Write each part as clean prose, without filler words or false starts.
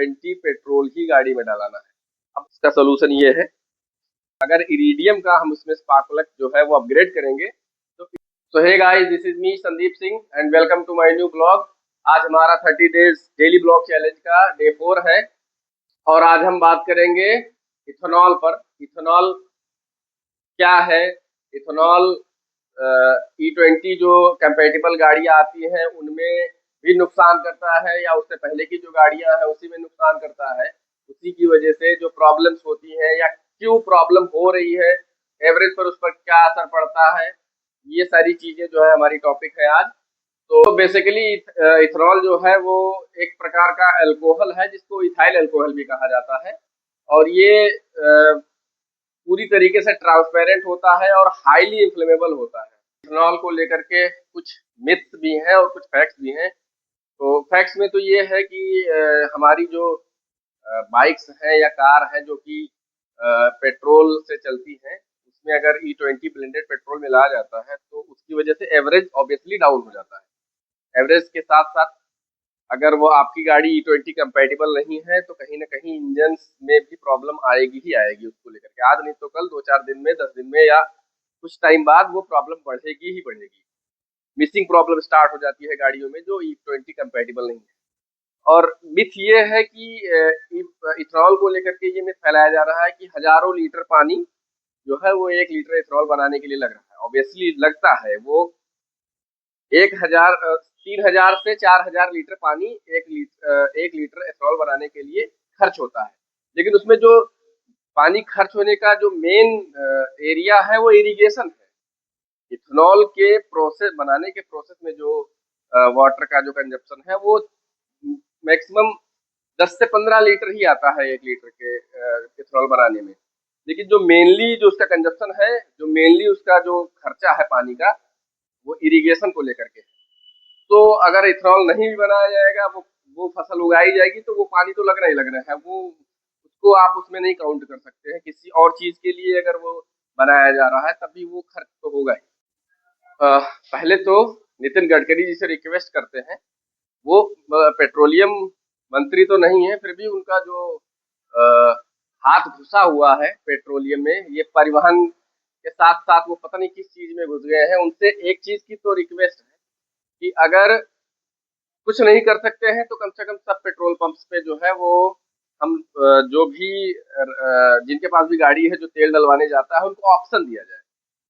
E20 petrol ही गाड़ी में डलाना है। अब इसका सोल्यूशन ये है, अगर इरिडियम का हम उसमें स्पार्क प्लग जो है वो अपग्रेड करेंगे तो hey guys, this is me Sandeep Singh and welcome to my new blog. आज हमारा 30 डेज डेली ब्लॉग चैलेंज का डे 4 है और आज हम बात करेंगे इथेनॉल पर। इथेनॉल क्या है? इथेनॉल E20 जो कंपैटिबल गाड़ियां आती हैं उनमें भी नुकसान करता है या उससे पहले की जो गाड़ियां हैं उसी में नुकसान करता है। उसी की वजह से जो प्रॉब्लम्स होती हैं या क्यों प्रॉब्लम हो रही है, एवरेज पर उस पर क्या असर पड़ता है, ये सारी चीजें जो है हमारी टॉपिक है आज। तो बेसिकली इथेनॉल जो है वो एक प्रकार का अल्कोहल है जिसको इथाइल अल्कोहल भी कहा जाता है और ये पूरी तरीके से ट्रांसपेरेंट होता है और हाईली इन्फ्लेमेबल होता है। इथेनॉल को लेकर के कुछ मिथ्स भी हैं और कुछ फैक्ट्स भी हैं। तो फैक्ट्स में तो ये है कि हमारी जो बाइक्स हैं या कार हैं जो कि पेट्रोल से चलती हैं, उसमें अगर E20 ब्लेंडेड पेट्रोल मिलाया जाता है तो उसकी वजह से एवरेज ऑब्वियसली डाउन हो जाता है। एवरेज के साथ साथ अगर वो आपकी गाड़ी E20 कंपैटिबल नहीं है तो कहीं ना कहीं इंजन में भी प्रॉब्लम आएगी ही आएगी उसको लेकर के। आज नहीं तो कल, 2-4 दिन में, 10 दिन में या कुछ टाइम बाद वो प्रॉब्लम बढ़ेगी ही बढ़ेगी। मिसिंग प्रॉब्लम स्टार्ट हो जाती है गाड़ियों में जो E20 कंपैटिबल नहीं है। और मिथ ये है कि इथेनॉल को लेकर के ये मिथ फैलाया जा रहा है कि हजारों लीटर पानी जो है वो 1 लीटर इथेनॉल बनाने के लिए लग रहा है। ऑब्वियसली लगता है, वो 3,000 से 4,000 लीटर पानी 1 लीटर इथेनॉल बनाने के लिए खर्च होता है। लेकिन उसमें जो पानी खर्च होने का जो मेन एरिया है वो इरिगेशन है। इथेनॉल के प्रोसेस बनाने के प्रोसेस में जो वाटर का जो कंजप्शन है वो मैक्सिमम 10 से 15 लीटर ही आता है 1 लीटर के इथेनॉल बनाने में। लेकिन जो मेनली जो उसका कंजप्शन है, जो मेनली उसका जो खर्चा है पानी का, वो इरिगेशन को लेकर के। तो अगर इथेनॉल नहीं भी बनाया जाएगा, वो फसल उगाई जाएगी तो वो पानी तो लगना ही लगना है। वो उसको आप उसमें नहीं काउंट कर सकते हैं। किसी और चीज के लिए अगर वो बनाया जा रहा है तभी वो खर्च तो होगा ही। पहले तो नितिन गडकरी जी से रिक्वेस्ट करते हैं, वो पेट्रोलियम मंत्री तो नहीं है, फिर भी उनका जो हाथ घुसा हुआ है पेट्रोलियम में, ये परिवहन के साथ साथ वो पता नहीं किस चीज में घुस गए हैं। उनसे एक चीज की तो रिक्वेस्ट है कि अगर कुछ नहीं कर सकते हैं तो कम से कम सब पेट्रोल पंप्स पे जो है वो हम जो भी जिनके पास भी गाड़ी है जो तेल डलवाने जाता है उनको ऑप्शन दिया जाए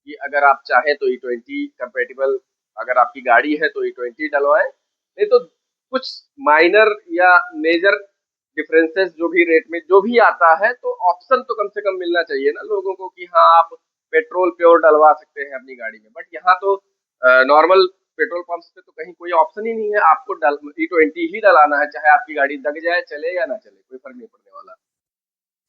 कि अगर आप चाहें तो E20 कंपैटिबल अगर आपकी गाड़ी है तो E20 डलवाएं, नहीं तो कुछ माइनर या मेजर डिफरेंसेस जो भी रेट में जो भी आता है तो ऑप्शन तो कम से कम मिलना चाहिए ना लोगों को कि हाँ आप पेट्रोल प्योर डलवा सकते हैं अपनी गाड़ी में। बट यहाँ तो नॉर्मल पेट्रोल पंप्स पे तो कहीं कोई ऑप्शन ही नहीं है, आपको E20 ही डलाना है, चाहे आपकी गाड़ी दग जाए, चले या ना चले, कोई फर्क नहीं पड़ने वाला।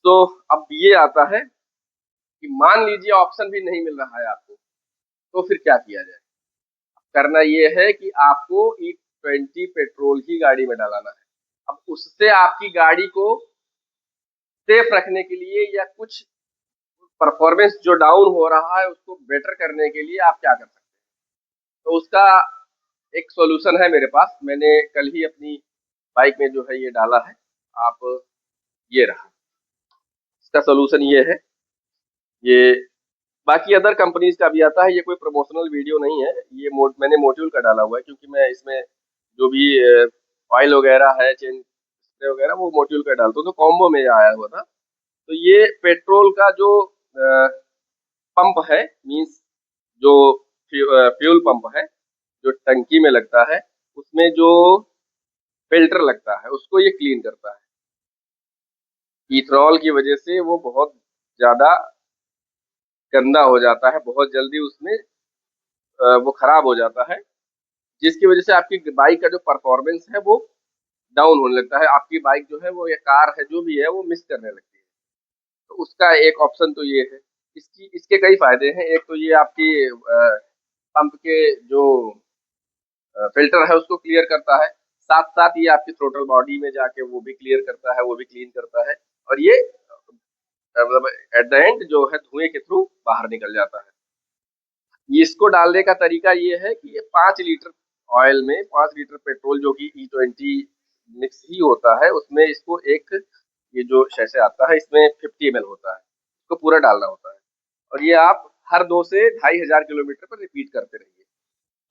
तो अब ये आता है कि मान लीजिए ऑप्शन भी नहीं मिल रहा है आपको, तो फिर क्या किया जाए? करना ये है कि आपको E20 पेट्रोल ही गाड़ी में डालाना है। अब उससे आपकी गाड़ी को सेफ रखने के लिए या कुछ परफॉर्मेंस जो डाउन हो रहा है उसको बेटर करने के लिए आप क्या कर सकते हैं? तो उसका एक सॉल्यूशन है मेरे पास। मैंने कल ही अपनी बाइक में जो है ये डाला है। आप ये रहा, इसका सॉल्यूशन ये है। ये बाकी अदर कंपनीज का भी आता है, ये कोई प्रमोशनल वीडियो नहीं है। ये मैंने मोड्यूल का डाला हुआ है क्योंकि मैं इसमें जो भी ऑयल वगैरह है, चेन स्प्रे वगैरह, वो मोड्यूल का डालता हूँ। तो कॉम्बो में आया हुआ था। तो ये पेट्रोल का जो पंप है, मीन्स जो फ्यूल पंप है जो टंकी में लगता है, उसमें जो फिल्टर लगता है उसको ये क्लीन करता है। इथेनॉल की वजह से वो बहुत ज्यादा गंदा हो जाता है, बहुत जल्दी उसमें वो खराब हो जाता है, जिसकी वजह से आपकी बाइक का जो परफॉर्मेंस है वो डाउन होने लगता है। आपकी बाइक जो है वो या कार है जो भी है वो मिस करने लगती है। तो उसका एक ऑप्शन तो ये है। इसके कई फायदे हैं। एक तो ये आपकी पंप के जो फिल्टर है उसको क्लियर करता है, साथ साथ ये आपकी थ्रोटल बॉडी में जाके वो भी क्लियर करता है, वो भी क्लीन करता है। और ये मतलब एट द एंड जो है धुएं के थ्रू बाहर निकल जाता है। इसको डालने का तरीका ये है कि ये 5 लीटर ऑयल में 5 लीटर पेट्रोल जो कि E20 मिक्स ही होता है, उसमें इसको एक ये जो शैसे आता है इसमें 50 ml होता है, इसको पूरा डालना होता है और ये आप हर 2 से 2500 किलोमीटर पर रिपीट करते रहिए।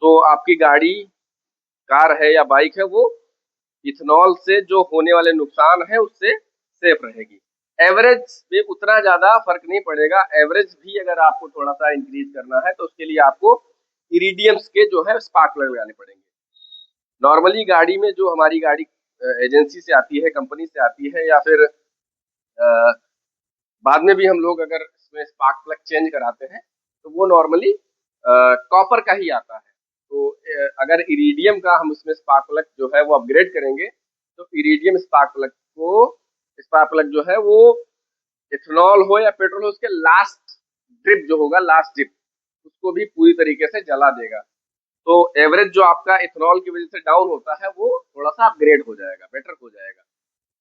तो आपकी गाड़ी, कार है या बाइक है, वो इथेनॉल से जो होने वाले नुकसान है उससे सेफ रहेगी। एवरेज में उतना ज़्यादा फ़र्क नहीं पड़ेगा, एवरेज भी अगर आपको थोड़ा-सा इंक्रीज़ करना है तो उसके लिए आपको इरिडियम्स के जो है स्पार्क प्लग लगाने पड़ेंगे। नॉर्मली गाड़ी में जो हमारी गाड़ी एजेंसी से आती है, कंपनी से आती है या फिर बाद में भी हम लोग अगर इसमें स्पार्क प्लग चेंज कराते हैं तो वो नॉर्मली कॉपर का ही आता है। तो अगर इरिडियम का हम उसमें स्पार्क प्लग जो है वो अपग्रेड करेंगे तो इरिडियम स्पार्क प्लग जो है वो इथेनॉल हो या पेट्रोल हो, उसके लास्ट ड्रिप जो होगा, लास्ट ड्रिप, उसको भी पूरी तरीके से जला देगा। तो एवरेज जो आपका इथेनॉल की वजह से डाउन होता है वो थोड़ा सा अपग्रेड हो जाएगा, बेटर हो जाएगा।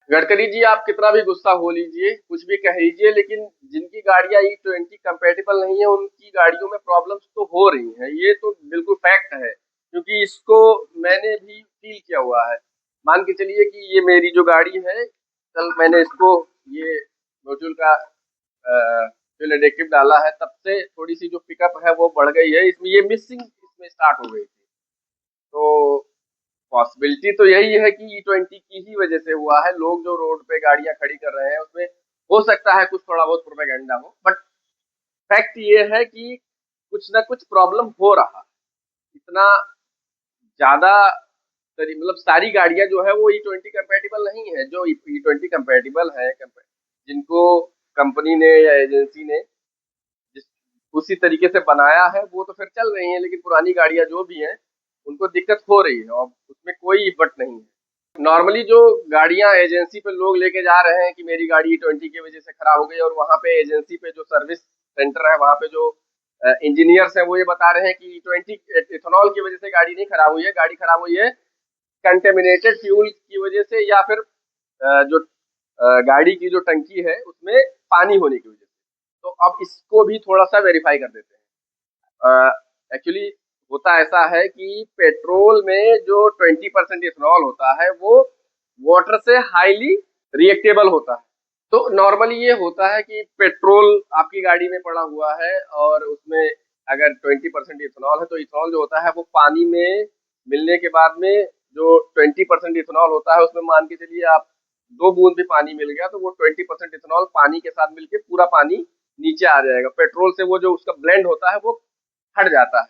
गडकरी जी, आप कितना भी गुस्सा हो लीजिए, कुछ भी कह लीजिए, लेकिन जिनकी गाड़ियां E20 कंपेटिबल नहीं है उनकी गाड़ियों में प्रॉब्लम्स तो हो रही हैं, ये तो बिल्कुल फैक्ट है, क्योंकि इसको मैंने भी फील किया हुआ है। मान के चलिए कि ये मेरी जो गाड़ी है, कल मैंने इसको ये मॉड्यूल का फ्यूल एडिटिव डाला है, तब से थोड़ी सी जो पिकअप है वो बढ़ गई है, इसमें ये मिसिंग इसमें स्टार्ट हो गई थी। तो पॉसिबिलिटी तो यही है कि E20 की ही वजह से हुआ है। लोग जो रोड पे गाड़ियां खड़ी कर रहे हैं उसमें हो सकता है कुछ थोड़ा बहुत प्रोपेगेंडा हो, बट फैक्ट ये है कि कुछ ना कुछ प्रॉब्लम हो रहा है। इतना ज्यादा मतलब सारी गाड़ियां जो है वो E20 कंपेटिबल नहीं है। जो E20 कंपेटिबल है, जिनको कंपनी ने या एजेंसी ने जिस उसी तरीके से बनाया है वो तो फिर चल रही हैं, लेकिन पुरानी गाड़ियां जो भी हैं उनको दिक्कत हो रही है और उसमें कोई बट नहीं है। नॉर्मली जो गाड़ियां एजेंसी पे लोग लेके जा रहे हैं कि मेरी गाड़ी E20 की वजह से खराब हो गई, और वहाँ पे एजेंसी पे जो सर्विस सेंटर है, वहाँ पे जो इंजीनियर्स हैं वो ये बता रहे हैं कि E20 इथेनॉल की वजह से गाड़ी नहीं खराब हुई है, गाड़ी खराब हुई है कंटेमिनेटेड फ्यूल की वजह से, या फिर जो गाड़ी की जो टंकी है उसमें पानी होने की वजह से। तो अब इसको भी थोड़ा सा वेरीफाई कर देते हैं। एक्चुअली होता ऐसा है कि पेट्रोल में जो 20% इथेनॉल होता है वो वाटर से हाईली रिएक्टेबल होता है। तो नॉर्मली ये होता है कि पेट्रोल आपकी गाड़ी में पड़ा हुआ है और उसमें अगर 20% इथेनॉल है तो इथेनॉल जो होता है वो पानी में मिलने के बाद में जो 20% इथेनॉल होता है उसमें मान के चलिए आप 2 बूंद भी पानी मिल गया तो वो 20% इथेनॉल पानी के साथ मिलके पूरा पानी नीचे आ जाएगा। पेट्रोल से वो जो उसका ब्लेंड होता है वो हट जाता है,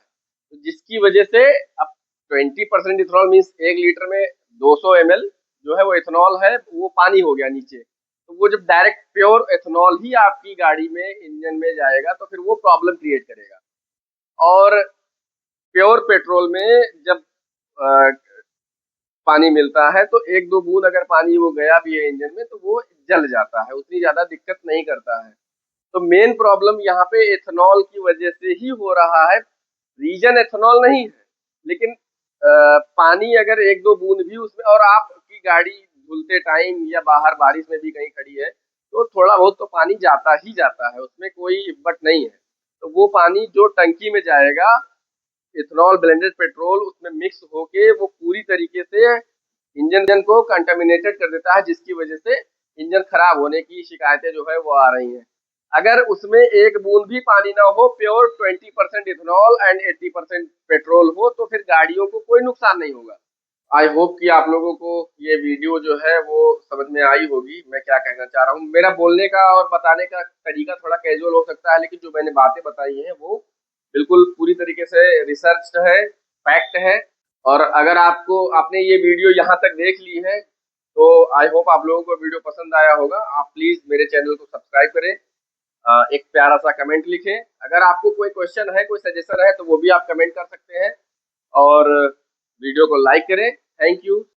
तो जिसकी वजह से अब 20% इथेनॉल मीन्स 1 लीटर में 200 ml जो है वो इथेनॉल है, वो पानी हो गया नीचे। तो वो जब डायरेक्ट प्योर एथेनॉल ही आपकी गाड़ी में इंजन में जाएगा तो फिर वो प्रॉब्लम क्रिएट करेगा। और प्योर पेट्रोल में जब अ, पानी मिलता है तो 1-2 बूंद अगर पानी वो गया भी है इंजन में तो वो जल जाता है, उतनी ज्यादा दिक्कत नहीं करता है। तो मेन प्रॉब्लम यहाँ पे एथेनॉल की वजह से ही हो रहा है, रीजन एथेनॉल नहीं है, लेकिन पानी अगर 1-2 बूंद भी उसमें, और आपकी गाड़ी धुलते टाइम या बाहर बारिश में भी कहीं खड़ी है तो थोड़ा बहुत तो पानी जाता ही जाता है, उसमें कोई बट नहीं है। तो वो पानी जो टंकी में जाएगा, इथेनॉल ब्लेंडेड पेट्रोल उसमें मिक्स होके वो पूरी तरीके से इंजन को कंटामिनेटेड कर देता है, जिसकी वजह से इंजन खराब होने की शिकायतें जो है वो आ रही हैं। अगर उसमें 1 बूंद भी पानी ना हो, प्योर 20% इथेनॉल एंड 80% पेट्रोल हो, तो फिर गाड़ियों को कोई नुकसान नहीं होगा। आई होप कि आप लोगों को ये वीडियो जो है वो समझ में आई होगी मैं क्या कहना चाह रहा हूँ। मेरा बोलने का और बताने का तरीका थोड़ा कैजुअल हो सकता है, लेकिन जो मैंने बातें बताई हैं वो बिल्कुल पूरी तरीके से रिसर्च है, फैक्ट है। और अगर आपने ये वीडियो यहाँ तक देख ली है तो आई होप आप लोगों को वीडियो पसंद आया होगा। आप प्लीज मेरे चैनल को सब्सक्राइब करें, एक प्यारा सा कमेंट लिखें। अगर आपको कोई क्वेश्चन है, कोई सजेशन है तो वो भी आप कमेंट कर सकते हैं, और वीडियो को लाइक करें। Thank you.